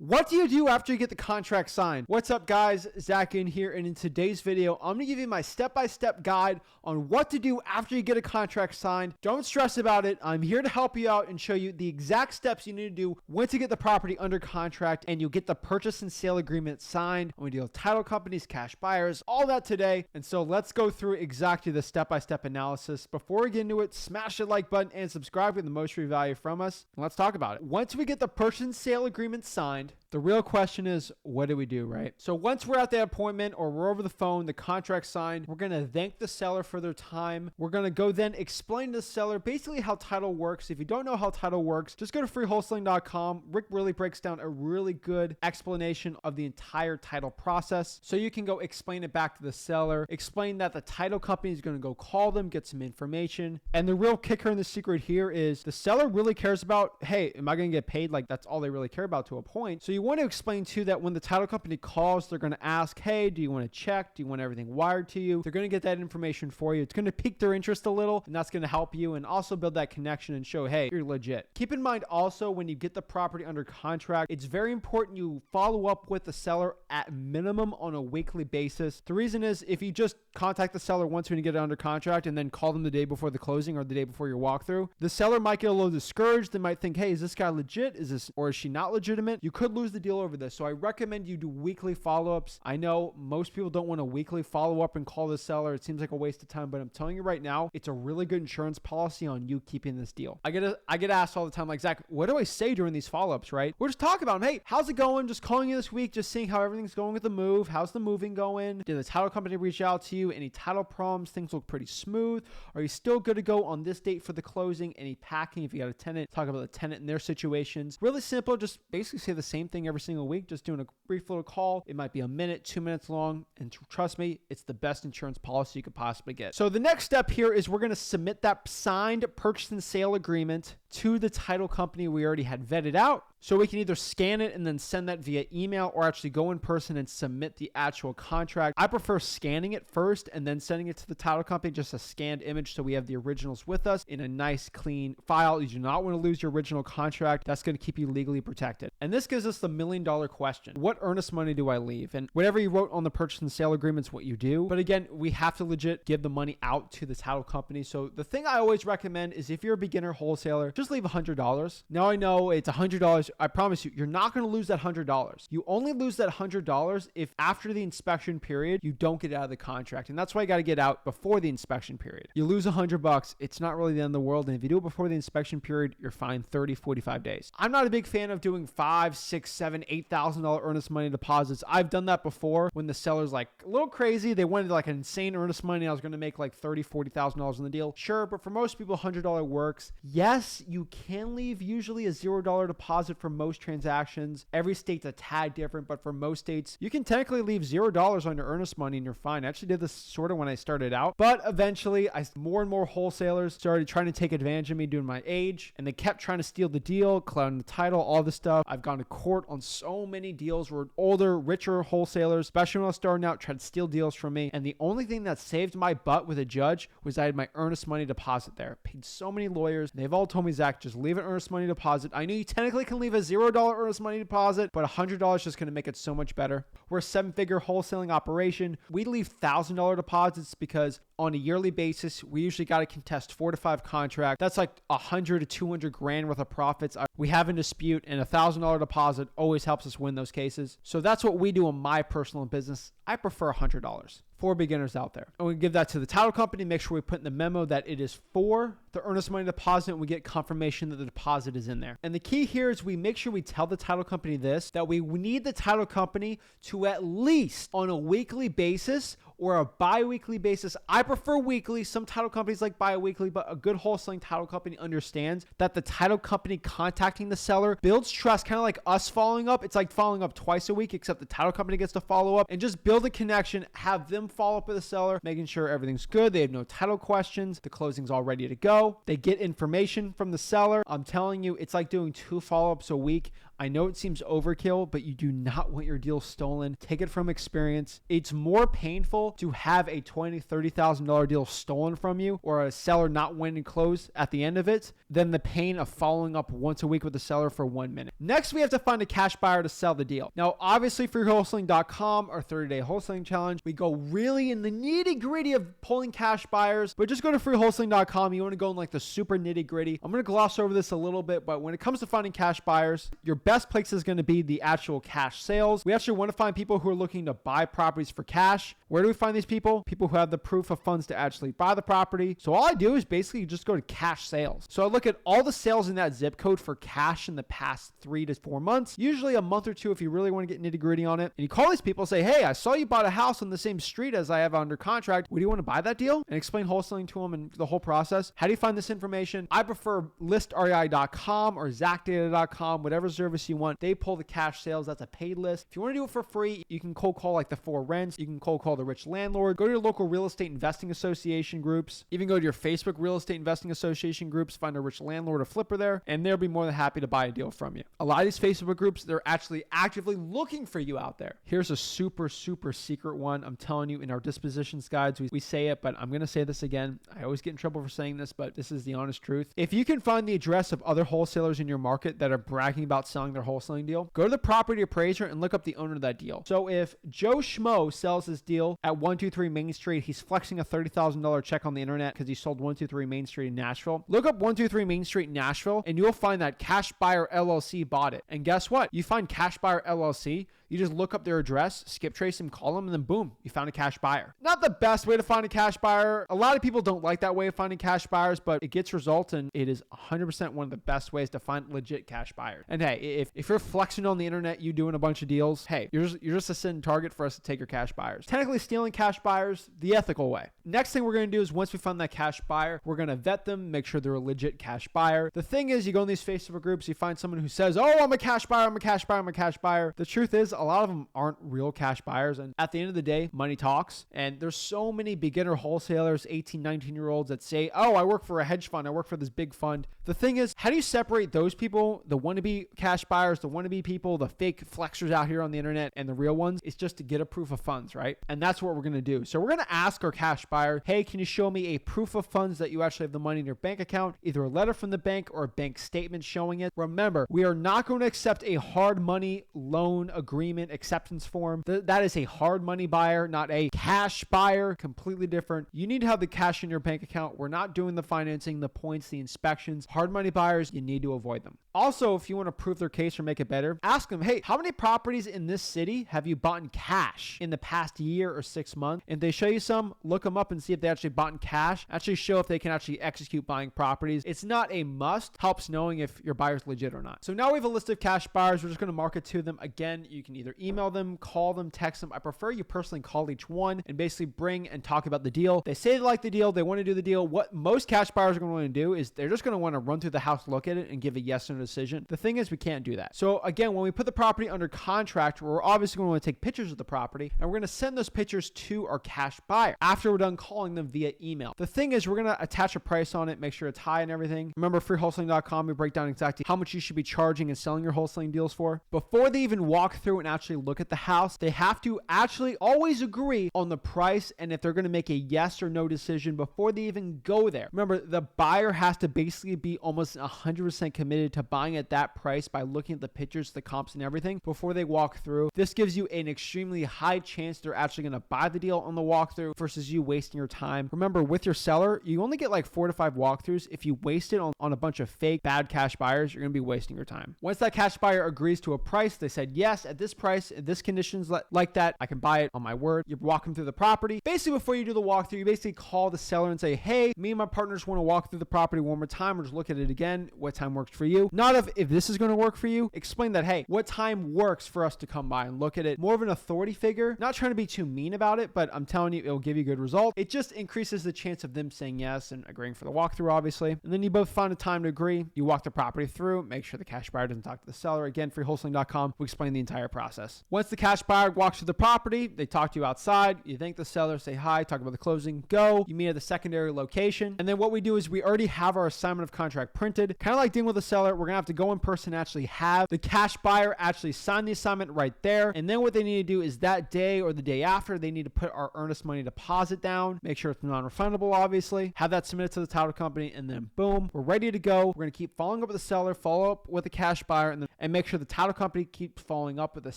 What do you do after you get the contract signed? What's up, guys? Zach in here, and in today's video, I'm going to give you my step-by-step guide on what to do after you get a contract signed. Don't stress about it. I'm here to help you out and show you the exact steps you need to do once you get the property under contract and you get the purchase and sale agreement signed. And we deal with title companies, cash buyers, all that today. And so let's go through exactly the step-by-step analysis. Before we get into it, smash the like button and subscribe for the most free value from us. And let's talk about it. Once we get the purchase and sale agreement signed, the real question is, what do we do, right? So once we're at that appointment or we're over the phone, the contract signed, we're going to thank the seller for their time. We're going to go then explain to the seller basically how title works. If you don't know how title works, just go to freewholesaling.com. Rick really breaks down a really good explanation of the entire title process. So you can go explain it back to the seller, explain that the title company is going to go call them, get some information. And the real kicker and the secret here is the seller really cares about, hey, am I going to get paid? Like, that's all they really care about to a point. So you want to explain too that when the title company calls, they're going to ask, hey, do you want to check? Do you want everything wired to you? They're going to get that information for you. It's going to pique their interest a little, and that's going to help you and also build that connection and show, hey, you're legit. Keep in mind also, when you get the property under contract, it's very important you follow up with the seller at minimum on a weekly basis. The reason is, if you just contact the seller once when you get it under contract and then call them the day before the closing or the day before your walkthrough, the seller might get a little discouraged. They might think, hey, is this guy legit? Or is she not legitimate? You could lose the deal over this. So I recommend you do weekly follow-ups. I know most people don't want to weekly follow up and call the seller. It seems like a waste of time, but I'm telling you right now, it's a really good insurance policy on you keeping this deal. I get asked all the time, like, Zach, what do I say during these follow-ups, right? We're just talking about them. Hey, how's it going? Just calling you this week, just seeing how everything's going with the move. How's the moving going? Did the title company reach out to you? Any title problems? Things look pretty smooth. Are you still good to go on this date for the closing? Any packing? If you got a tenant, talk about the tenant and their situations. Really simple. Just basically say the same thing every single week. Just doing a brief little call. It might be a minute, 2 minutes long. And trust me, it's the best insurance policy you could possibly get. So the next step here is we're going to submit that signed purchase and sale agreement to the title company we already had vetted out. So we can either scan it and then send that via email or actually go in person and submit the actual contract. I prefer scanning it first and then sending it to the title company, just a scanned image so we have the originals with us in a nice clean file. You do not want to lose your original contract. That's going to keep you legally protected. And this gives us the $1 million question. What earnest money do I leave? And whatever you wrote on the purchase and sale agreement is what you do. But again, we have to legit give the money out to the title company. So the thing I always recommend is, if you're a beginner wholesaler, just leave $100. Now I know it's $100. I promise you, you're not going to lose that $100. You only lose that $100 if after the inspection period, you don't get out of the contract. And that's why you got to get out before the inspection period. You lose $100. It's not really the end of the world. And if you do it before the inspection period, you're fined 30, 45 days. I'm not a big fan of doing $5,000, $6,000, $7,000, $8,000 earnest money deposits. I've done that before when the seller's like a little crazy. They wanted like an insane earnest money. I was going to make like $30,000, $40,000 on the deal. Sure. But for most people, $100 works. Yes, you can leave usually a $0 deposit for most transactions. Every state's a tad different, but for most states, you can technically leave $0 on your earnest money and you're fine. I actually did this sort of when I started out, but eventually more and more wholesalers started trying to take advantage of me due to my age, and they kept trying to steal the deal, clouding the title, all this stuff. I've gone to court on so many deals where older, richer wholesalers, especially when I was starting out, tried to steal deals from me. And the only thing that saved my butt with a judge was I had my earnest money deposit there. Paid so many lawyers. They've all told me, Zach, just leave an earnest money deposit. I know you technically can leave a $0 earnest money deposit, but $100 is just going to make it so much better. We're a 7-figure wholesaling operation. We leave $1,000 deposits because on a yearly basis, we usually got to contest 4 to 5 contracts. That's like 100 to 200 grand worth of profits we have in dispute, and $1,000 deposit always helps us win those cases. So that's what we do in my personal business. I prefer $100 for beginners out there. And we give that to the title company, make sure we put in the memo that it is for the earnest money deposit, and we get confirmation that the deposit is in there. And the key here is we make sure we tell the title company this, that we need the title company to at least on a weekly basis or a bi-weekly basis. I prefer weekly. Some title companies like bi-weekly, but a good wholesaling title company understands that the title company contacting the seller builds trust, kind of like us following up. It's like following up twice a week, except the title company gets to follow up, and just build a connection, have them follow up with the seller, making sure everything's good. They have no title questions. The closing's all ready to go. They get information from the seller. I'm telling you, it's like doing 2 follow-ups a week. I know it seems overkill, but you do not want your deal stolen. Take it from experience. It's more painful to have a $20,000, $30,000 deal stolen from you or a seller not winning close at the end of it than the pain of following up once a week with the seller for 1 minute. Next, we have to find a cash buyer to sell the deal. Now, obviously for wholesaling.com, our 30-day wholesaling challenge, we go really in the nitty gritty of pulling cash buyers, but just go to freewholesaling.com. You want to go in like the super nitty gritty. I'm going to gloss over this a little bit, but when it comes to finding cash buyers, your best place is going to be the actual cash sales. We actually want to find people who are looking to buy properties for cash. Where do we find these people? People who have the proof of funds to actually buy the property. So all I do is basically just go to cash sales. So I look at all the sales in that zip code for cash in the past 3 to 4 months, usually a month or two if you really want to get nitty gritty on it. And you call these people and say, hey, I saw you bought a house on the same street as I have under contract. Would you want to buy that deal? And explain wholesaling to them and the whole process. How do you find this information? I prefer listrei.com or zacdata.com, whatever service you want. They pull the cash sales. That's a paid list. If you want to do it for free, you can cold call like the 4 Rents. You can cold call the Rich Landlord. Go to your local real estate investing association groups. Even go to your Facebook real estate investing association groups, find a Rich Landlord or flipper there, and they'll be more than happy to buy a deal from you. A lot of these Facebook groups, they're actually actively looking for you out there. Here's a super secret one. I'm telling you, in our dispositions guides, we say it, but I'm going to say this again. I always get in trouble for saying this, but this is the honest truth. If you can find the address of other wholesalers in your market that are bragging about selling their wholesaling deal, go to the property appraiser and look up the owner of that deal. So if Joe Schmo sells his deal at 123 Main Street, he's flexing a $30,000 check on the internet because he sold 123 Main Street in Nashville. Look up 123 Main Street in Nashville and you'll find that Cash Buyer LLC bought it. And guess what? You find Cash Buyer LLC, you just look up their address, skip trace them, call them, and then boom, you found a cash buyer. Not the best way to find a cash buyer. A lot of people don't like that way of finding cash buyers, but it gets results and it is 100% one of the best ways to find legit cash buyers. And hey, if you're flexing on the internet, you doing a bunch of deals, hey, you're just a sitting target for us to take your cash buyers. Technically stealing cash buyers the ethical way. Next thing we're going to do is once we find that cash buyer, we're going to vet them, make sure they're a legit cash buyer. The thing is, you go in these Facebook groups, you find someone who says, oh, I'm a cash buyer, I'm a cash buyer, I'm a cash buyer. The truth is, a lot of them aren't real cash buyers. And at the end of the day, money talks. And there's so many beginner wholesalers, 18, 19-year-olds that say, oh, I work for a hedge fund, I work for this big fund. The thing is, how do you separate those people, the wannabe cash buyers, the wannabe people, the fake flexers out here on the internet, and the real ones? It's just to get a proof of funds, right? And that's what we're going to do. So we're going to ask our cash buyer, hey, can you show me a proof of funds that you actually have the money in your bank account, either a letter from the bank or a bank statement showing it? Remember, we are not going to accept a hard money loan agreement acceptance form. That is a hard money buyer, not a cash buyer. Completely different. You need to have the cash in your bank account. We're not doing the financing, the points, the inspections. Hard money buyers, you need to avoid them. Also, if you want to prove their case or make it better, ask them, hey, how many properties in this city have you bought in cash in the past year or 6 months? If they show you some, look them up and see if they actually bought in cash. Actually show if they can actually execute buying properties. It's not a must. Helps knowing if your buyer's legit or not. So now we have a list of cash buyers. We're just going to market to them. Again, you can either email them, call them, text them. I prefer you personally call each one and basically bring and talk about the deal. They say they like the deal. They want to do the deal. What most cash buyers are going to want to do is they're just going to want to run through the house, look at it, and give a yes or no decision. The thing is, we can't do that. So again, when we put the property under contract, we're obviously going to want to take pictures of the property and we're going to send those pictures to our cash buyer after we're done calling them via email. The thing is, we're going to attach a price on it, make sure it's high and everything. Remember, freewholesaling.com, we break down exactly how much you should be charging and selling your wholesaling deals for. Before they even walk through and actually look at the house, they have to actually always agree on the price and if they're going to make a yes or no decision before they even go there. Remember, the buyer has to basically be almost 100% committed to buying at that price by looking at the pictures, the comps, and everything before they walk through. This gives you an extremely high chance they're actually going to buy the deal on the walkthrough versus you wasting your time. Remember, with your seller, you only get like 4 to 5 walkthroughs. If you waste it on a bunch of fake bad cash buyers, you're going to be wasting your time. Once that cash buyer agrees to a price, they said, yes, at this price, at this conditions like that, I can buy it on my word. You walk them through the property. Basically, before you do the walkthrough, you basically call the seller and say, hey, me and my partners want to walk through the property one more time or just look at it again. What time works for you? Not if this is going to work for you. Explain that, hey, what time works for us to come by and look at it? More of an authority figure. Not trying to be too mean about it, but I'm telling you, it'll give you good results. It just increases the chance of them saying yes and agreeing for the walkthrough, obviously. And then you both find a time to agree. You walk the property through, make sure the cash buyer doesn't talk to the seller. Again, freewholesaling.com, we explain the entire process. process. Once the cash buyer walks through the property, they talk to you outside, you thank the seller, say hi, talk about the closing, go. You meet at the secondary location. And then what we do is we already have our assignment of contract printed. Kind of like dealing with a seller, we're going to have to go in person and actually have the cash buyer actually sign the assignment right there. And then what they need to do is that day or the day after, they need to put our earnest money deposit down, make sure it's non-refundable, obviously, have that submitted to the title company, and then boom, we're ready to go. We're going to keep following up with the seller, follow up with the cash buyer, and make sure the title company keeps following up with the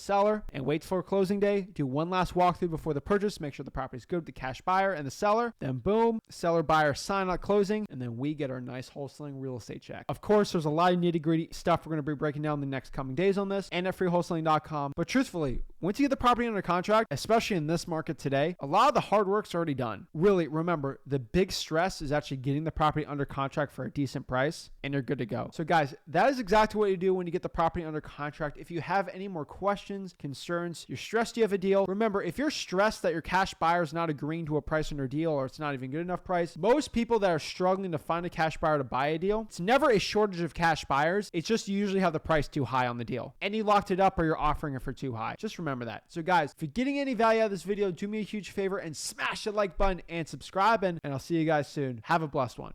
seller and wait for closing day. Do one last walkthrough before the purchase, make sure the property is good with the cash buyer and the seller. Then boom, seller buyer sign at closing, and then we get our nice wholesaling real estate check. Of course, there's a lot of nitty-gritty stuff we're going to be breaking down in the next coming days on this and at freewholesaling.com. But truthfully, once you get the property under contract, especially in this market today, a lot of the hard work's already done. Really, remember, the big stress is actually getting the property under contract for a decent price, and you're good to go. So guys, that is exactly what you do when you get the property under contract. If you have any more questions, concerns, you're stressed you have a deal, remember, if you're stressed that your cash buyer is not agreeing to a price on your deal or it's not even good enough price, most people that are struggling to find a cash buyer to buy a deal, it's never a shortage of cash buyers. It's just you usually have the price too high on the deal, and you locked it up or you're offering it for too high. Just remember that. So guys, if you're getting any value out of this video, do me a huge favor and smash the like button and subscribe, and I'll see you guys soon. Have a blessed one.